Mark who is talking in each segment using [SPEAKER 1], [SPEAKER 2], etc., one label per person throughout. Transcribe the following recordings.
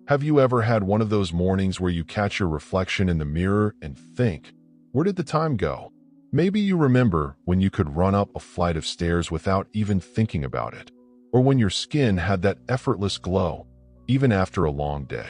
[SPEAKER 1] Have you ever had one of those mornings where you catch your reflection in the mirror and think, where did the time go? Maybe you remember when you could run up a flight of stairs without even thinking about it, or when your skin had that effortless glow, even after a long day.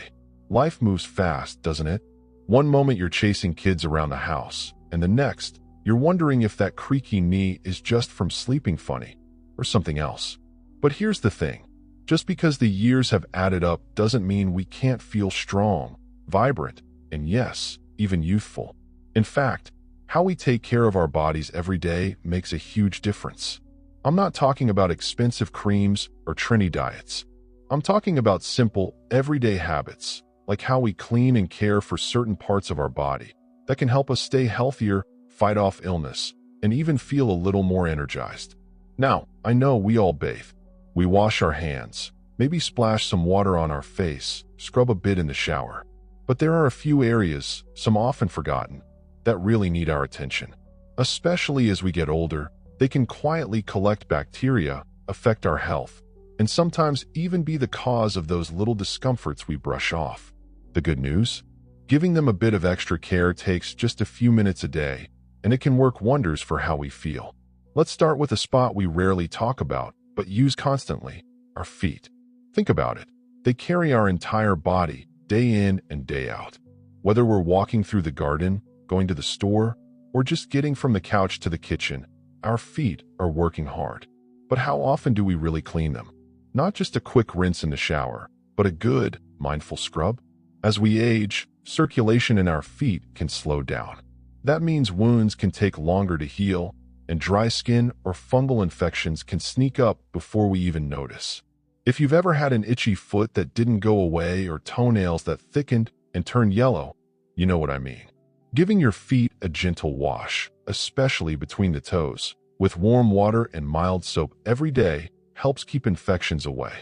[SPEAKER 1] Life moves fast, doesn't it? One moment you're chasing kids around the house, and the next, you're wondering if that creaky knee is just from sleeping funny, or something else. But here's the thing. Just because the years have added up doesn't mean we can't feel strong, vibrant, and yes, even youthful. In fact, how we take care of our bodies every day makes a huge difference. I'm not talking about expensive creams or trendy diets. I'm talking about simple, everyday habits, like how we clean and care for certain parts of our body that can help us stay healthier, fight off illness, and even feel a little more energized. Now, I know we all bathe. We wash our hands, maybe splash some water on our face, scrub a bit in the shower. But there are a few areas, some often forgotten, that really need our attention. Especially as we get older, they can quietly collect bacteria, affect our health, and sometimes even be the cause of those little discomforts we brush off. The good news? Giving them a bit of extra care takes just a few minutes a day, and it can work wonders for how we feel. Let's start with a spot we rarely talk about, but use constantly, our feet. Think about it. They carry our entire body, day in and day out. Whether we're walking through the garden, going to the store, or just getting from the couch to the kitchen, our feet are working hard. But how often do we really clean them? Not just a quick rinse in the shower, but a good, mindful scrub? As we age, circulation in our feet can slow down. That means wounds can take longer to heal, and dry skin or fungal infections can sneak up before we even notice. If you've ever had an itchy foot that didn't go away or toenails that thickened and turned yellow, you know what I mean. Giving your feet a gentle wash, especially between the toes, with warm water and mild soap every day helps keep infections away.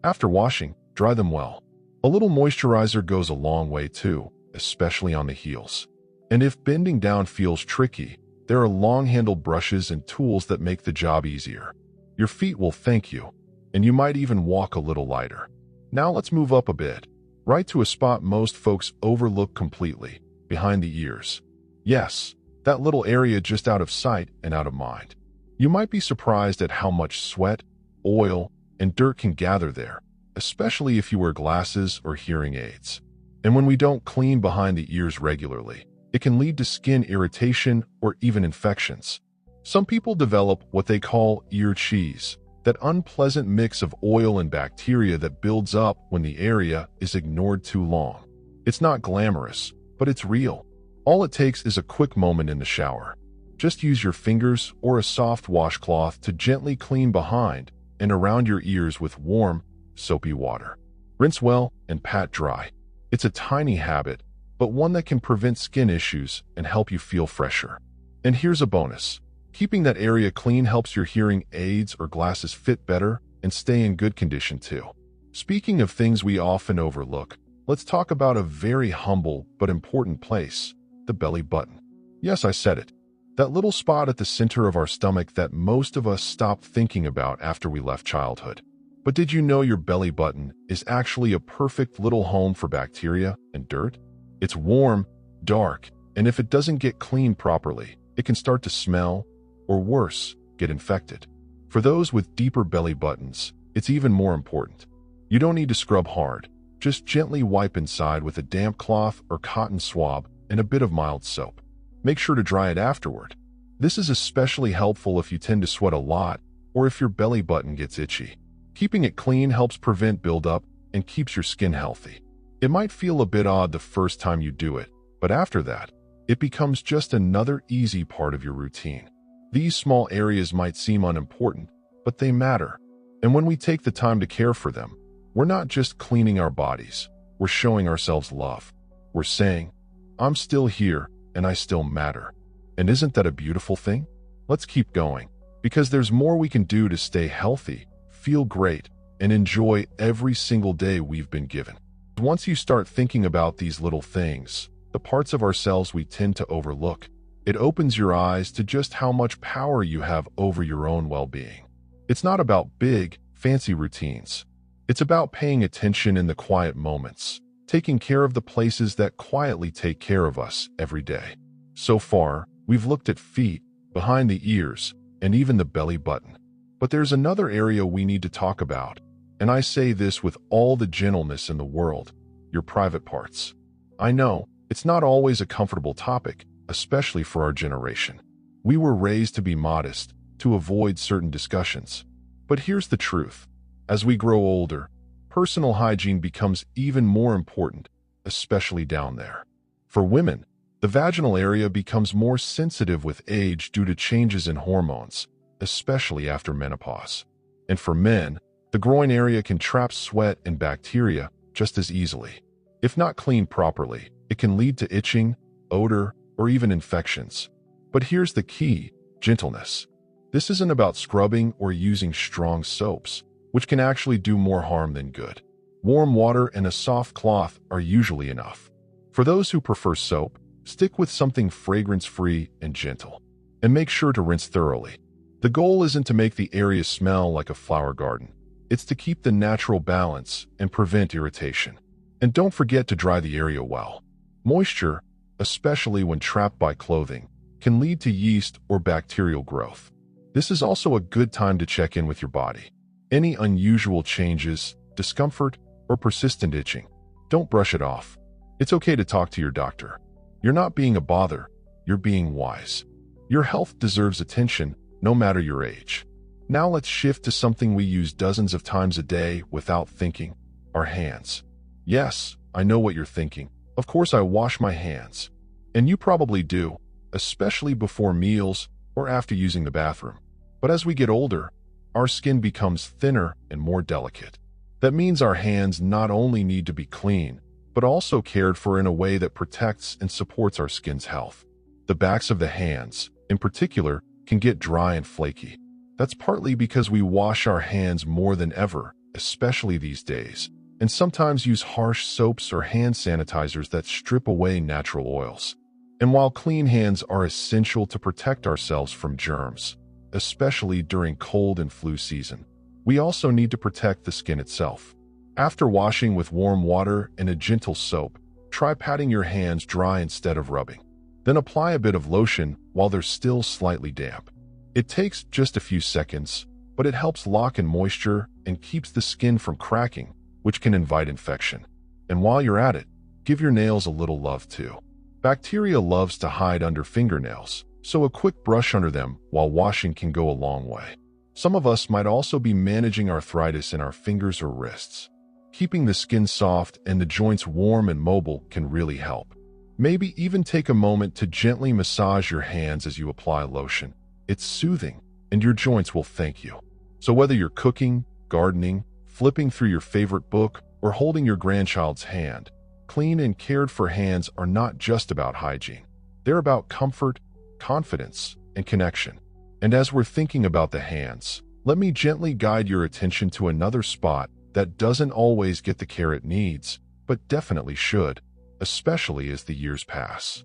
[SPEAKER 1] After washing, dry them well. A little moisturizer goes a long way too, especially on the heels. And if bending down feels tricky, there are long-handled brushes and tools that make the job easier. Your feet will thank you, and you might even walk a little lighter. Now let's move up a bit, right to a spot most folks overlook completely, behind the ears. Yes, that little area just out of sight and out of mind. You might be surprised at how much sweat, oil, and dirt can gather there, especially if you wear glasses or hearing aids. And when we don't clean behind the ears regularly, it can lead to skin irritation or even infections. Some people develop what they call ear cheese, that unpleasant mix of oil and bacteria that builds up when the area is ignored too long. It's not glamorous, but it's real. All it takes is a quick moment in the shower. Just use your fingers or a soft washcloth to gently clean behind and around your ears with warm, soapy water. Rinse well and pat dry. It's a tiny habit, but one that can prevent skin issues and help you feel fresher. And here's a bonus. Keeping that area clean helps your hearing aids or glasses fit better and stay in good condition too. Speaking of things we often overlook, let's talk about a very humble but important place, the belly button. Yes, I said it. That little spot at the center of our stomach that most of us stopped thinking about after we left childhood. But did you know your belly button is actually a perfect little home for bacteria and dirt? It's warm, dark, and if it doesn't get cleaned properly, it can start to smell, or worse, get infected. For those with deeper belly buttons, it's even more important. You don't need to scrub hard. Just gently wipe inside with a damp cloth or cotton swab and a bit of mild soap. Make sure to dry it afterward. This is especially helpful if you tend to sweat a lot or if your belly button gets itchy. Keeping it clean helps prevent buildup and keeps your skin healthy. It might feel a bit odd the first time you do it, but after that, it becomes just another easy part of your routine. These small areas might seem unimportant, but they matter. And when we take the time to care for them, we're not just cleaning our bodies, we're showing ourselves love. We're saying, I'm still here and I still matter. And isn't that a beautiful thing? Let's keep going, because there's more we can do to stay healthy, feel great, and enjoy every single day we've been given. Once you start thinking about these little things, the parts of ourselves we tend to overlook, it opens your eyes to just how much power you have over your own well-being. It's not about big, fancy routines. It's about paying attention in the quiet moments, taking care of the places that quietly take care of us every day. So far, we've looked at feet, behind the ears, and even the belly button. But there's another area we need to talk about, and I say this with all the gentleness in the world: your private parts. I know, it's not always a comfortable topic, especially for our generation. We were raised to be modest, to avoid certain discussions. But here's the truth. As we grow older, personal hygiene becomes even more important, especially down there. For women, the vaginal area becomes more sensitive with age due to changes in hormones, especially after menopause. And for men, the groin area can trap sweat and bacteria just as easily. If not cleaned properly, it can lead to itching, odor, or even infections. But here's the key: gentleness. This isn't about scrubbing or using strong soaps, which can actually do more harm than good. Warm water and a soft cloth are usually enough. For those who prefer soap, stick with something fragrance-free and gentle. And make sure to rinse thoroughly. The goal isn't to make the area smell like a flower garden. It's to keep the natural balance and prevent irritation. And don't forget to dry the area well. Moisture, especially when trapped by clothing, can lead to yeast or bacterial growth. This is also a good time to check in with your body. Any unusual changes, discomfort, or persistent itching, don't brush it off. It's okay to talk to your doctor. You're not being a bother, you're being wise. Your health deserves attention, no matter your age. Now let's shift to something we use dozens of times a day without thinking: our hands. Yes, I know what you're thinking. Of course I wash my hands. And you probably do, especially before meals or after using the bathroom. But as we get older, our skin becomes thinner and more delicate. That means our hands not only need to be clean, but also cared for in a way that protects and supports our skin's health. The backs of the hands, in particular, can get dry and flaky. That's partly because we wash our hands more than ever, especially these days, and sometimes use harsh soaps or hand sanitizers that strip away natural oils. And while clean hands are essential to protect ourselves from germs, especially during cold and flu season, we also need to protect the skin itself. After washing with warm water and a gentle soap, try patting your hands dry instead of rubbing. Then apply a bit of lotion while they're still slightly damp. It takes just a few seconds, but it helps lock in moisture and keeps the skin from cracking, which can invite infection. And while you're at it, give your nails a little love too. Bacteria loves to hide under fingernails, so a quick brush under them while washing can go a long way. Some of us might also be managing arthritis in our fingers or wrists. Keeping the skin soft and the joints warm and mobile can really help. Maybe even take a moment to gently massage your hands as you apply lotion. It's soothing, and your joints will thank you. So whether you're cooking, gardening, flipping through your favorite book, or holding your grandchild's hand, clean and cared for hands are not just about hygiene. They're about comfort, confidence, and connection. And as we're thinking about the hands, let me gently guide your attention to another spot that doesn't always get the care it needs, but definitely should, especially as the years pass.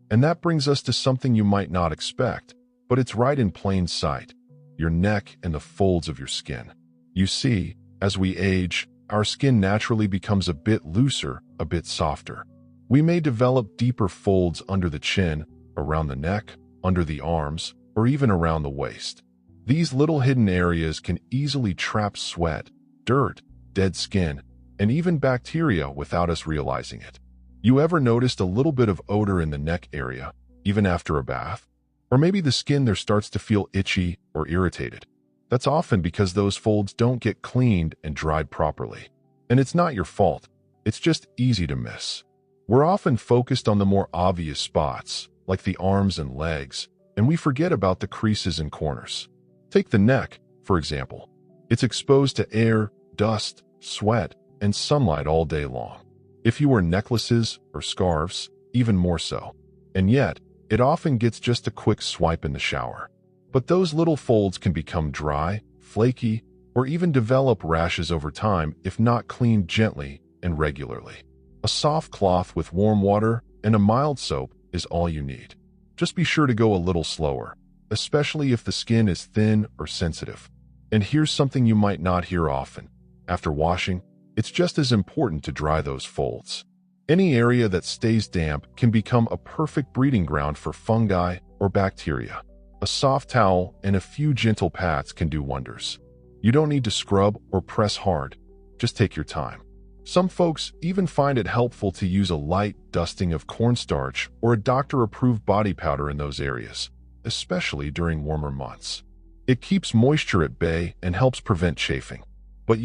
[SPEAKER 1] And that brings us to something you might not expect, but it's right in plain sight: your neck and the folds of your skin. You see, as we age, our skin naturally becomes a bit looser, a bit softer. We may develop deeper folds under the chin, around the neck, under the arms, or even around the waist. These little hidden areas can easily trap sweat, dirt, dead skin, and even bacteria without us realizing it. You ever noticed a little bit of odor in the neck area, even after a bath? Or maybe the skin there starts to feel itchy or irritated. That's often because those folds don't get cleaned and dried properly. And it's not your fault. It's just easy to miss. We're often focused on the more obvious spots, like the arms and legs, and we forget about the creases and corners. Take the neck, for example. It's exposed to air, dust, sweat, and sunlight all day long. If you wear necklaces or scarves, even more so. And yet, it often gets just a quick swipe in the shower. But those little folds can become dry, flaky, or even develop rashes over time if not cleaned gently and regularly. A soft cloth with warm water and a mild soap is all you need. Just be sure to go a little slower, especially if the skin is thin or sensitive. And here's something you might not hear often. After washing, it's just as important to dry those folds. Any area that stays damp can become a perfect breeding ground for fungi or bacteria. A soft towel and a few gentle pats can do wonders. You don't need to scrub or press hard. Just take your time. Some folks even find it helpful to use a light dusting of cornstarch or a doctor-approved body powder in those areas, especially during warmer months. It keeps moisture at bay and helps prevent chafing. But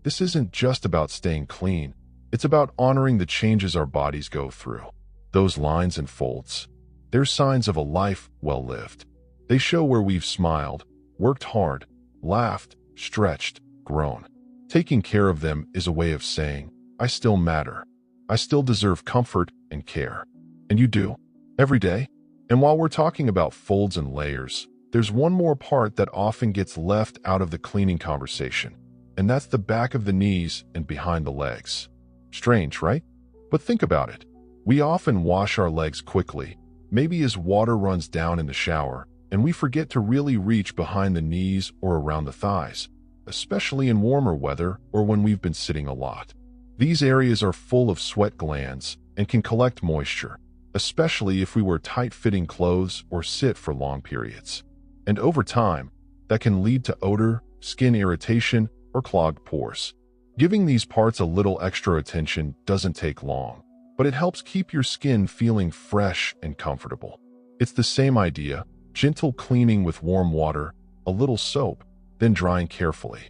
[SPEAKER 1] this isn't just about staying clean. It's about honoring the changes our bodies go through. Those lines and folds, they're signs of a life well lived. They show where we've smiled, worked hard, laughed, stretched, grown. Taking care of them is a way of saying, I still matter. I still deserve comfort and care. And you do, every day. And while we're talking about folds and layers, there's one more part that often gets left out of the cleaning conversation, and that's the back of the knees and behind the legs. Strange, right? But think about it. We often wash our legs quickly, maybe as water runs down in the shower, and we forget to really reach behind the knees or around the thighs, especially in warmer weather or when we've been sitting a lot. These areas are full of sweat glands and can collect moisture, especially if we wear tight-fitting clothes or sit for long periods. And over time, that can lead to odor, skin irritation, or clogged pores. Giving these parts a little extra attention doesn't take long, but it helps keep your skin feeling fresh and comfortable. It's the same idea: gentle cleaning with warm water, a little soap, then drying carefully.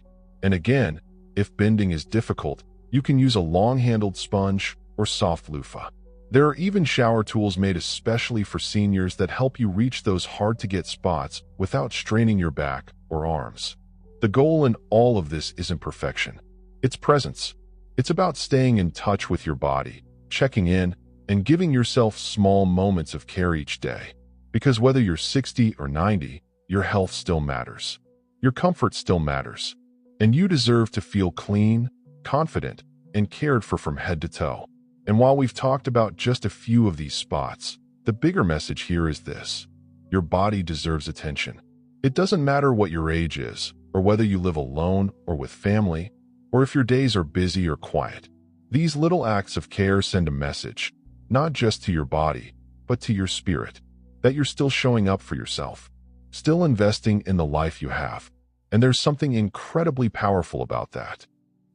[SPEAKER 1] And again, if bending is difficult, you can use a long-handled sponge or soft loofah. There are even shower tools made especially for seniors that help you reach those hard-to-get spots without straining your back or arms. The goal in all of this isn't perfection. It's presence. It's about staying in touch with your body, checking in, and giving yourself small moments of care each day. Because whether you're 60 or 90, your health still matters. Your comfort still matters. And you deserve to feel clean, confident, and cared for from head to toe. And while we've talked about just a few of these spots, the bigger message here is this: your body deserves attention. It doesn't matter what your age is, or whether you live alone or with family, or if your days are busy or quiet. These little acts of care send a message, not just to your body, but to your spirit, that you're still showing up for yourself, still investing in the life you have. And there's something incredibly powerful about that.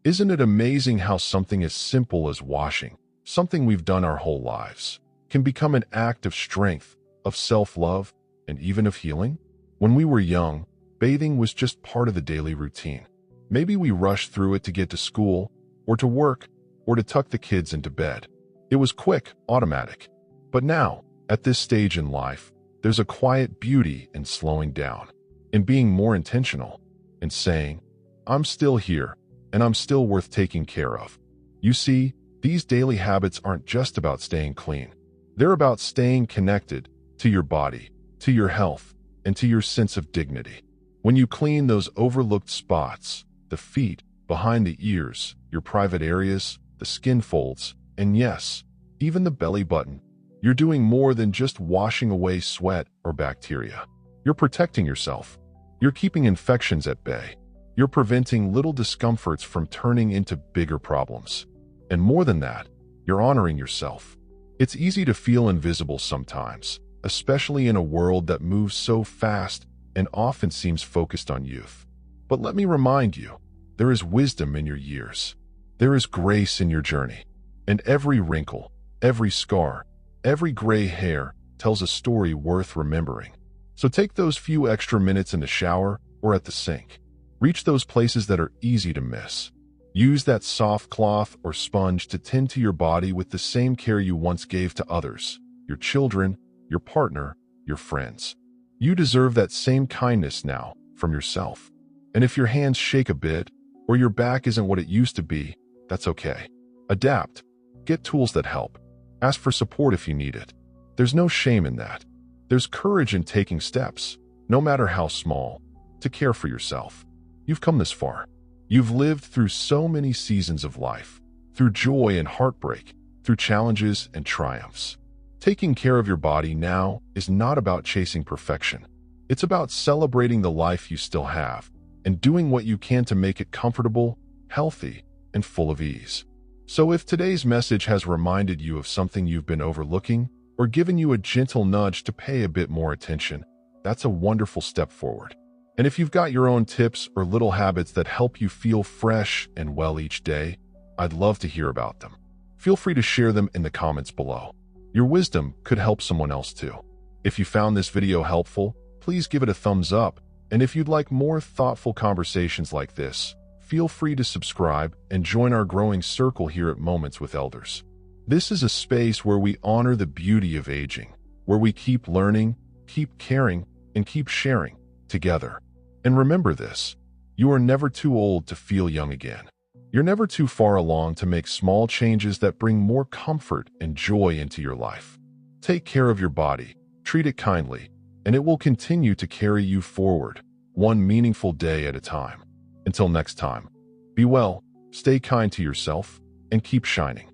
[SPEAKER 1] Isn't it amazing how something as simple as washing, something we've done our whole lives, can become an act of strength, of self-love, and even of healing? When we were young, bathing was just part of the daily routine. Maybe we rushed through it to get to school, or to work, or to tuck the kids into bed. It was quick, automatic. But now, at this stage in life, there's a quiet beauty in slowing down, in being more intentional, in saying, I'm still here, and I'm still worth taking care of. You see, these daily habits aren't just about staying clean. They're about staying connected to your body, to your health, and to your sense of dignity. When you clean those overlooked spots, the feet, behind the ears, your private areas, the skin folds, and yes, even the belly button, you're doing more than just washing away sweat or bacteria. You're protecting yourself. You're keeping infections at bay. You're preventing little discomforts from turning into bigger problems. And more than that, you're honoring yourself. It's easy to feel invisible sometimes, especially in a world that moves so fast and often seems focused on youth. But let me remind you, there is wisdom in your years. There is grace in your journey. And every wrinkle, every scar, every gray hair tells a story worth remembering. So take those few extra minutes in the shower or at the sink. Reach those places that are easy to miss. Use that soft cloth or sponge to tend to your body with the same care you once gave to others, your children, your partner, your friends. You deserve that same kindness now from yourself. And if your hands shake a bit, or your back isn't what it used to be, that's okay. Adapt. Get tools that help. Ask for support if you need it. There's no shame in that. There's courage in taking steps, no matter how small, to care for yourself. You've come this far. You've lived through so many seasons of life, through joy and heartbreak, through challenges and triumphs. Taking care of your body now is not about chasing perfection. It's about celebrating the life you still have and doing what you can to make it comfortable, healthy, and full of ease. So if today's message has reminded you of something you've been overlooking or given you a gentle nudge to pay a bit more attention, that's a wonderful step forward. And if you've got your own tips or little habits that help you feel fresh and well each day, I'd love to hear about them. Feel free to share them in the comments below. Your wisdom could help someone else too. If you found this video helpful, please give it a thumbs up. And if you'd like more thoughtful conversations like this, feel free to subscribe and join our growing circle here at Moments with Elders. This is a space where we honor the beauty of aging, where we keep learning, keep caring, and keep sharing together. And remember this, you are never too old to feel young again. You're never too far along to make small changes that bring more comfort and joy into your life. Take care of your body, treat it kindly, and it will continue to carry you forward, one meaningful day at a time. Until next time, be well, stay kind to yourself, and keep shining.